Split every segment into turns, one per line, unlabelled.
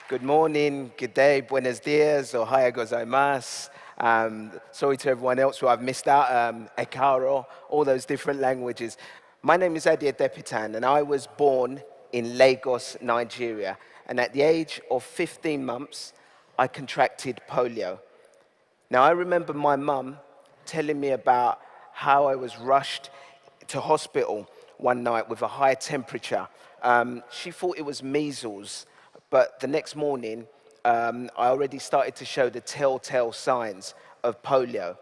Good morning, good day, buenos dias, ohaya gozaimasu. Sorry to everyone else who I've missed out, ekaro, all those different languages. My name is Adia Depitan, and I was born in Lagos, Nigeria. And at the age of 15 months, I contracted polio. Now, I remember my mum telling me about how I was rushed to hospital one night with a high temperature. She thought it was measles, but the next morning, I already started to show the telltale signs of polio.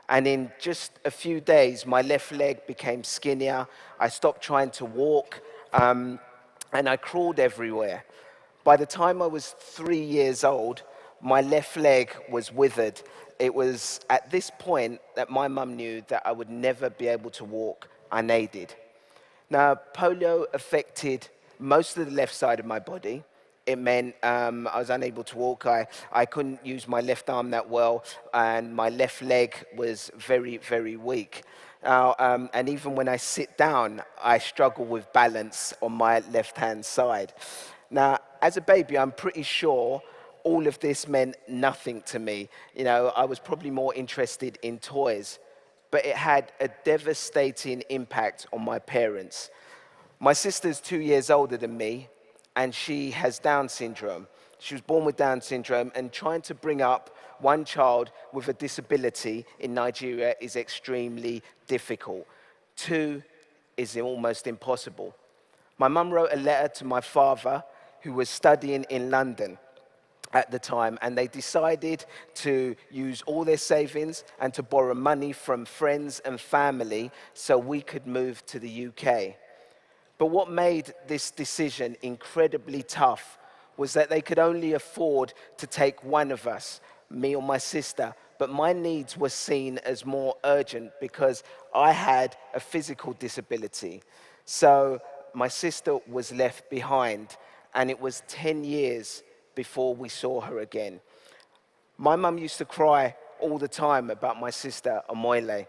And in just a few days, my left leg became skinnier. I stopped trying to walk, and I crawled everywhere. By the time I was 3 years old, my left leg was withered. It was at this point that my mum knew that I would never be able to walk unaided. Now, polio affected most of the left side of my body. It meant I was unable to walk. I couldn't use my left arm that well, and my left leg was very, very weak. And even when I sit down, I struggle with balance on my left-hand side. Now, as a baby, I'm pretty sure all of this meant nothing to me. You know, I was probably more interested in toys, but it had a devastating impact on my parents. My sister's 2 years older than me, and she has Down syndrome. She was born with Down syndrome, and trying to bring up one child with a disability in Nigeria is extremely difficult. Two is almost impossible. My mum wrote a letter to my father, who was studying in London at the time, and they decided to use all their savings and to borrow money from friends and family so we could move to the UK. But what made this decision incredibly tough was that they could only afford to take one of us, me or my sister, but my needs were seen as more urgent because I had a physical disability. So my sister was left behind, and it was 10 years before we saw her again. My mum used to cry all the time about my sister, Omoile.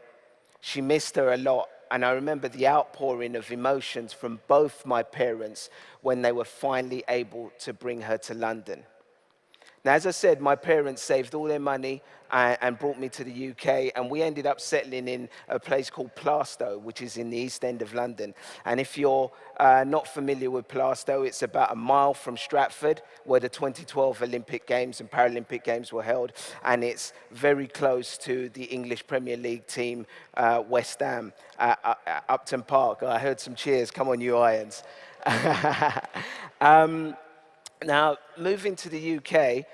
She missed her a lot, and I remember the outpouring of emotions from both my parents when they were finally able to bring her to London. Now, as I said, my parents saved all their money and brought me to the UK, and we ended up settling in a place called Plaistow, which is in the East End of London. And if you're not familiar with Plaistow, it's about a mile from Stratford, where the 2012 Olympic Games and Paralympic Games were held, and it's very close to the English Premier League team, West Ham, Upton Park. I heard some cheers. Come on, you Irons. Now, moving to the UK,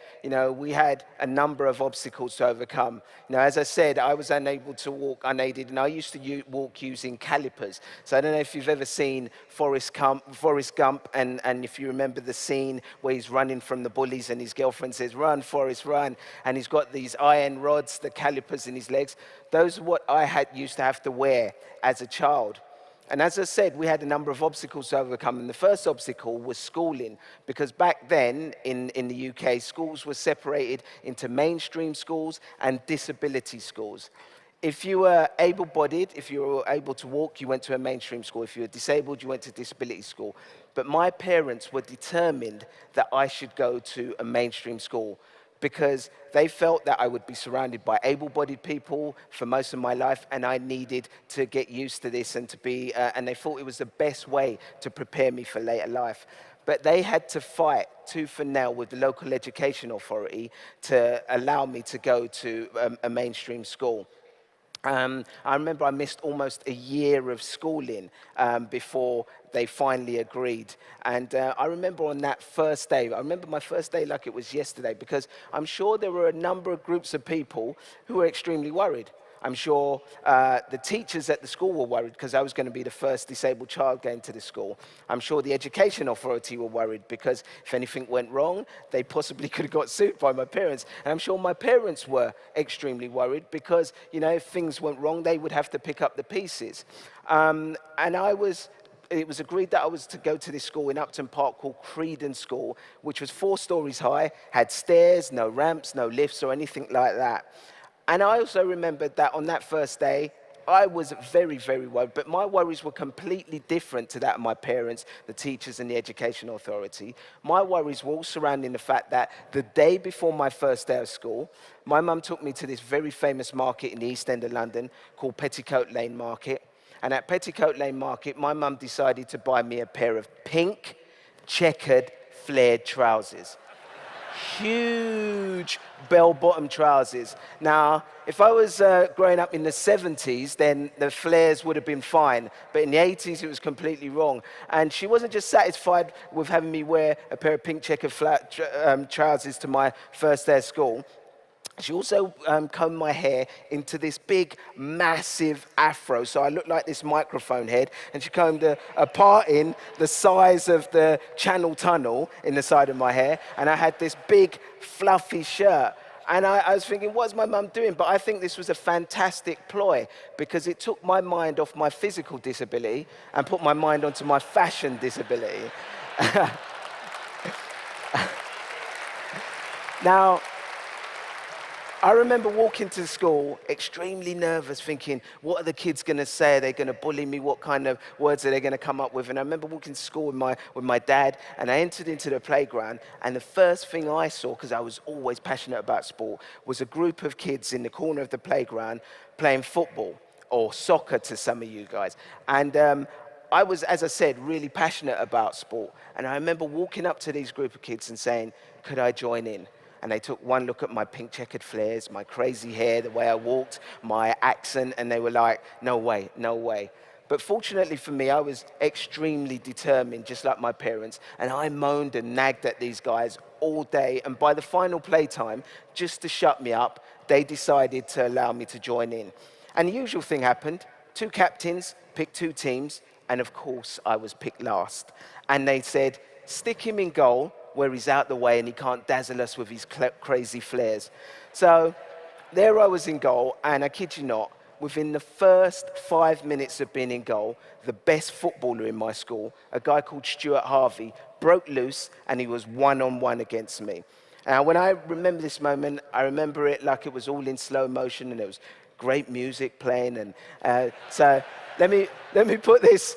we had a number of obstacles to overcome. As I said, I was unable to walk unaided, and I used to walk using calipers. So I don't know if you've ever seen Forrest Gump, and if you remember the scene where he's running from the bullies and his girlfriend says, "Run, Forrest, run," and he's got these iron rods, the calipers in his legs. Those are what I used to have to wear as a child. And as I said, we had a number of obstacles to overcome. And the first obstacle was schooling, because back then in the UK, schools were separated into mainstream schools and disability schools. If you were able-bodied, if you were able to walk, you went to a mainstream school. If you were disabled, you went to disability school. But my parents were determined that I should go to a mainstream school, because they felt that I would be surrounded by able-bodied people for most of my life, and I needed to get used to this and and they thought it was the best way to prepare me for later life. But they had to fight tooth and nail with the local education authority to allow me to go to a mainstream school. I remember I missed almost a year of schooling before they finally agreed. And I remember on that first day, I remember my first day like it was yesterday, because I'm sure there were a number of groups of people who were extremely worried. I'm sure the teachers at the school were worried because I was going to be the first disabled child going to the school. I'm sure the education authority were worried because if anything went wrong, they possibly could have got sued by my parents. And I'm sure my parents were extremely worried because, if things went wrong, they would have to pick up the pieces. It was agreed that I was to go to this school in Upton Park called Creedon School, which was 4 stories high, had stairs, no ramps, no lifts or anything like that. And I also remembered that on that first day, I was very, very worried, but my worries were completely different to that of my parents, the teachers, and the education authority. My worries were all surrounding the fact that the day before my first day of school, my mum took me to this very famous market in the East End of London called Petticoat Lane Market. And at Petticoat Lane Market, my mum decided to buy me a pair of pink, checkered, flared trousers. Huge bell-bottom trousers. Now, if I was growing up in the 70s, then the flares would have been fine. But in the 80s, it was completely wrong. And she wasn't just satisfied with having me wear a pair of pink checkered trousers to my first day of school. She also combed my hair into this big, massive afro, so I looked like this microphone head, and she combed a part in the size of the Channel Tunnel in the side of my hair, and I had this big, fluffy shirt. And I was thinking, what's my mum doing? But I think this was a fantastic ploy, because it took my mind off my physical disability and put my mind onto my fashion disability. Now, I remember walking to school extremely nervous, thinking, what are the kids going to say? Are they going to bully me? What kind of words are they going to come up with? And I remember walking to school with my dad, and I entered into the playground, and the first thing I saw, because I was always passionate about sport, was a group of kids in the corner of the playground playing football, or soccer to some of you guys. And I was, as I said, really passionate about sport. And I remember walking up to these group of kids and saying, could I join in? And they took one look at my pink checkered flares, my crazy hair, the way I walked, my accent, and they were like, no way, no way. But fortunately for me, I was extremely determined, just like my parents, and I moaned and nagged at these guys all day. And by the final playtime, just to shut me up, they decided to allow me to join in. And the usual thing happened. Two captains picked two teams, and of course, I was picked last. And they said, stick him in goal, where he's out the way and he can't dazzle us with his crazy flares. So there I was in goal, and I kid you not, within the first 5 minutes of being in goal, the best footballer in my school, a guy called Stuart Harvey, broke loose, and he was one-on-one against me. Now, when I remember this moment, I remember it like it was all in slow motion, and there was great music playing. And so let me put this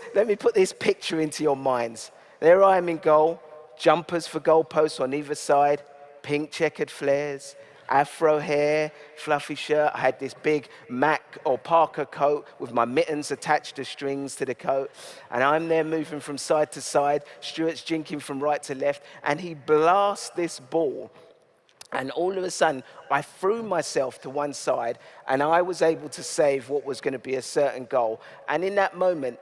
picture into your minds. There I am in goal. Jumpers for goalposts on either side, pink checkered flares, afro hair, fluffy shirt. I had this big Mac or Parker coat with my mittens attached to strings to the coat. And I'm there moving from side to side. Stuart's jinking from right to left. And he blasts this ball. And all of a sudden, I threw myself to one side, and I was able to save what was going to be a certain goal. And in that moment,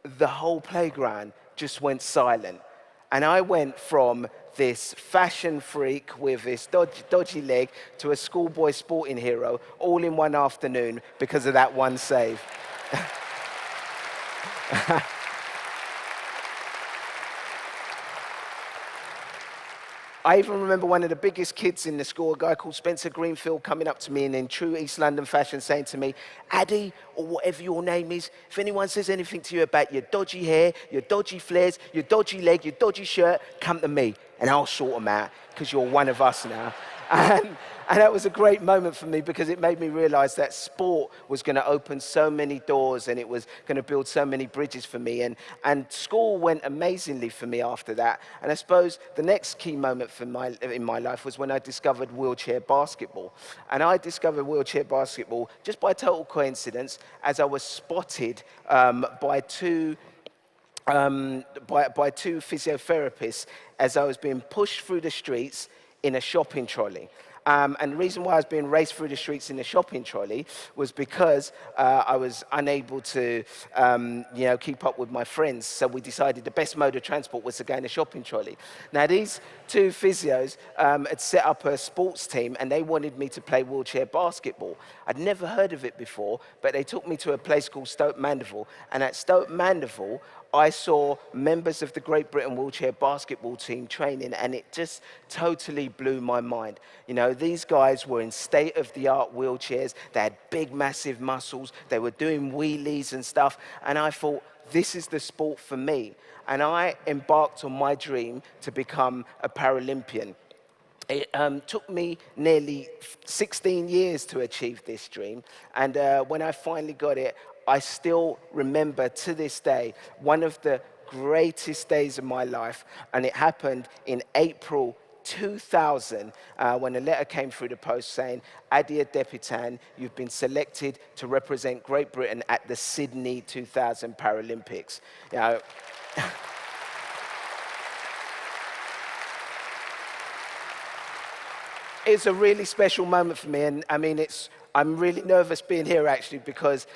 the whole playground just went silent. And I went from this fashion freak with this dodgy leg to a schoolboy sporting hero all in one afternoon because of that one save. I even remember one of the biggest kids in the school, a guy called Spencer Greenfield, coming up to me and in true East London fashion saying to me, Addy, or whatever your name is, if anyone says anything to you about your dodgy hair, your dodgy flares, your dodgy leg, your dodgy shirt, come to me and I'll sort them out because you're one of us now. And that was a great moment for me because it made me realize that sport was going to open so many doors and it was going to build so many bridges for me. And school went amazingly for me after that. And I suppose the next key moment in my life was when I discovered wheelchair basketball. And I discovered wheelchair basketball just by total coincidence as I was spotted by two physiotherapists as I was being pushed through the streets in a shopping trolley. And the reason why I was being raced through the streets in a shopping trolley was because I was unable to, keep up with my friends. So we decided the best mode of transport was to go in a shopping trolley. Now, these two physios had set up a sports team, and they wanted me to play wheelchair basketball. I'd never heard of it before, but they took me to a place called Stoke Mandeville. And at Stoke Mandeville, I saw members of the Great Britain wheelchair basketball team training, and it just totally blew my mind. You know, these guys were in state-of-the-art wheelchairs. They had big, massive muscles. They were doing wheelies and stuff. And I thought, this is the sport for me. And I embarked on my dream to become a Paralympian. It took me nearly 16 years to achieve this dream. And when I finally got it, I still remember to this day one of the greatest days of my life, and it happened in April 2000 when a letter came through the post saying, Adia Depitan, you've been selected to represent Great Britain at the Sydney 2000 Paralympics. You know, it's a really special moment for me, and I mean, I'm really nervous being here actually because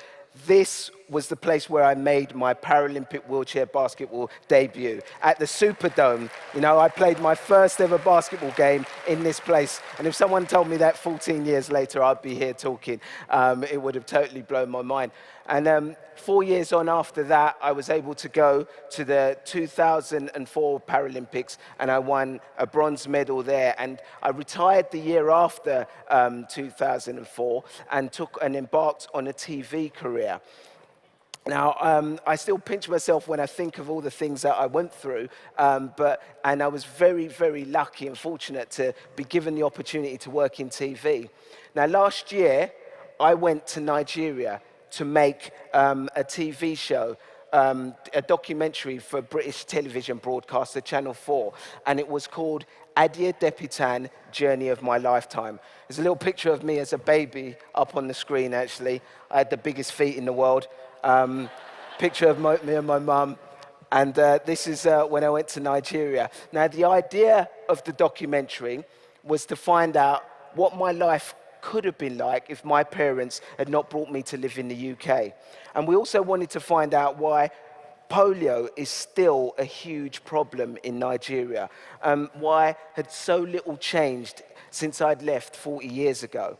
this was the place where I made my Paralympic wheelchair basketball debut at the Superdome. You know, I played my first ever basketball game in this place, and if someone told me that 14 years later I'd be here talking, it would have totally blown my mind. And 4 years on after that, I was able to go to the 2004 Paralympics, and I won a bronze medal there. And I retired the year after 2004 and embarked on a TV career. Now, I still pinch myself when I think of all the things that I went through, and I was very, very lucky and fortunate to be given the opportunity to work in TV. Now, last year, I went to Nigeria to make a TV show, a documentary for British television broadcaster Channel 4, and it was called Adia Depitan, Journey of My Lifetime. There's a little picture of me as a baby up on the screen, actually. I had the biggest feet in the world. Picture of me and my mum. And this is when I went to Nigeria. Now, the idea of the documentary was to find out what my life could have been like if my parents had not brought me to live in the UK. And we also wanted to find out why polio is still a huge problem in Nigeria. Why had so little changed since I'd left 40 years ago.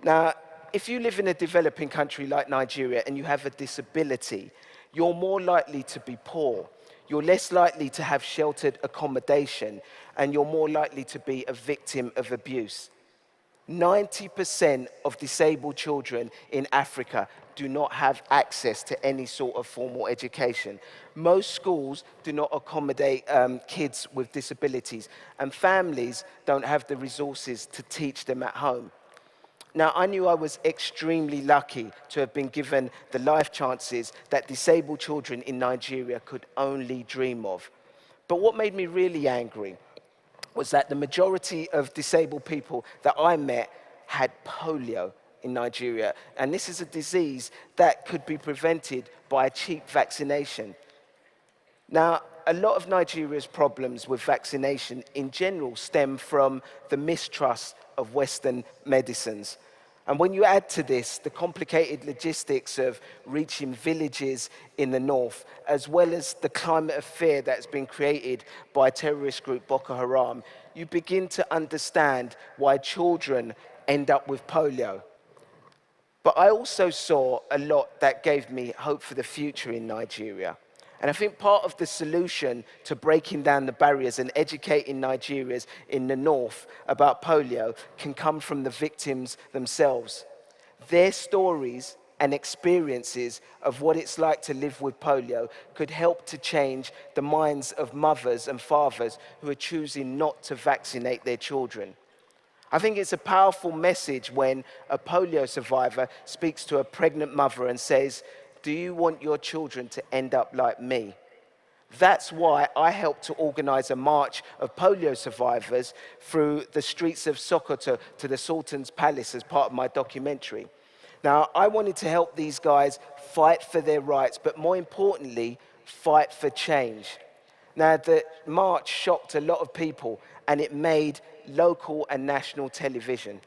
Now, if you live in a developing country like Nigeria and you have a disability, you're more likely to be poor. You're less likely to have sheltered accommodation, and you're more likely to be a victim of abuse. 90% of disabled children in Africa do not have access to any sort of formal education. Most schools do not accommodate kids with disabilities, and families don't have the resources to teach them at home. Now, I knew I was extremely lucky to have been given the life chances that disabled children in Nigeria could only dream of. But what made me really angry was that the majority of disabled people that I met had polio in Nigeria. And this is a disease that could be prevented by a cheap vaccination. Now, a lot of Nigeria's problems with vaccination in general stem from the mistrust of Western medicines. And when you add to this the complicated logistics of reaching villages in the north, as well as the climate of fear that's been created by terrorist group Boko Haram, you begin to understand why children end up with polio. But I also saw a lot that gave me hope for the future in Nigeria. And I think part of the solution to breaking down the barriers and educating Nigerians in the north about polio can come from the victims themselves. Their stories and experiences of what it's like to live with polio could help to change the minds of mothers and fathers who are choosing not to vaccinate their children. I think it's a powerful message when a polio survivor speaks to a pregnant mother and says, "Do you want your children to end up like me?" That's why I helped to organize a march of polio survivors through the streets of Sokoto to the Sultan's Palace as part of my documentary. Now, I wanted to help these guys fight for their rights, but more importantly, fight for change. Now, the march shocked a lot of people, and it made local and national television.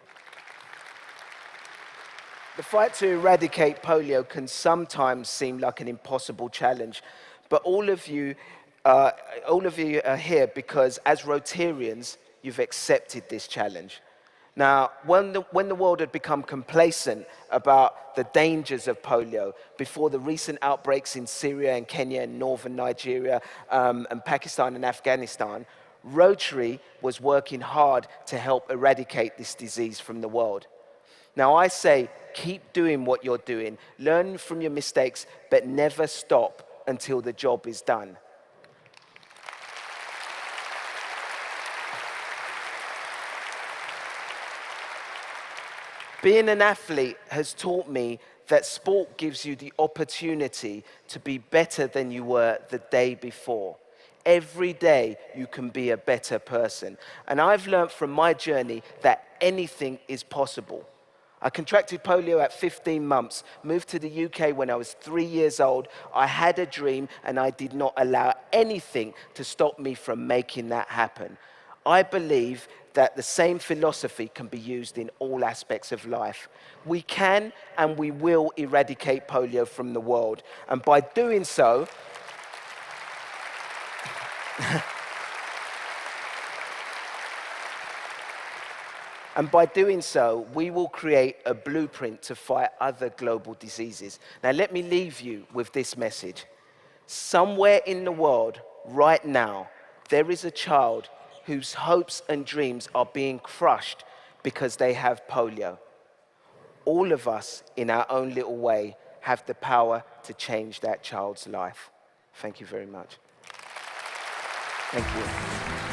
The fight to eradicate polio can sometimes seem like an impossible challenge, but all of you are here because, as Rotarians, you've accepted this challenge. Now, when the world had become complacent about the dangers of polio before the recent outbreaks in Syria and Kenya and northern Nigeria and Pakistan and Afghanistan, Rotary was working hard to help eradicate this disease from the world. Now, I say, keep doing what you're doing, learn from your mistakes, but never stop until the job is done. Being an athlete has taught me that sport gives you the opportunity to be better than you were the day before. Every day you can be a better person. And I've learned from my journey that anything is possible. I contracted polio at 15 months, moved to the UK when I was 3 years old. I had a dream and I did not allow anything to stop me from making that happen. I believe that the same philosophy can be used in all aspects of life. We can and we will eradicate polio from the world. And by doing so, we will create a blueprint to fight other global diseases. Now, let me leave you with this message. Somewhere in the world, right now, there is a child whose hopes and dreams are being crushed because they have polio. All of us, in our own little way, have the power to change that child's life. Thank you very much. Thank you.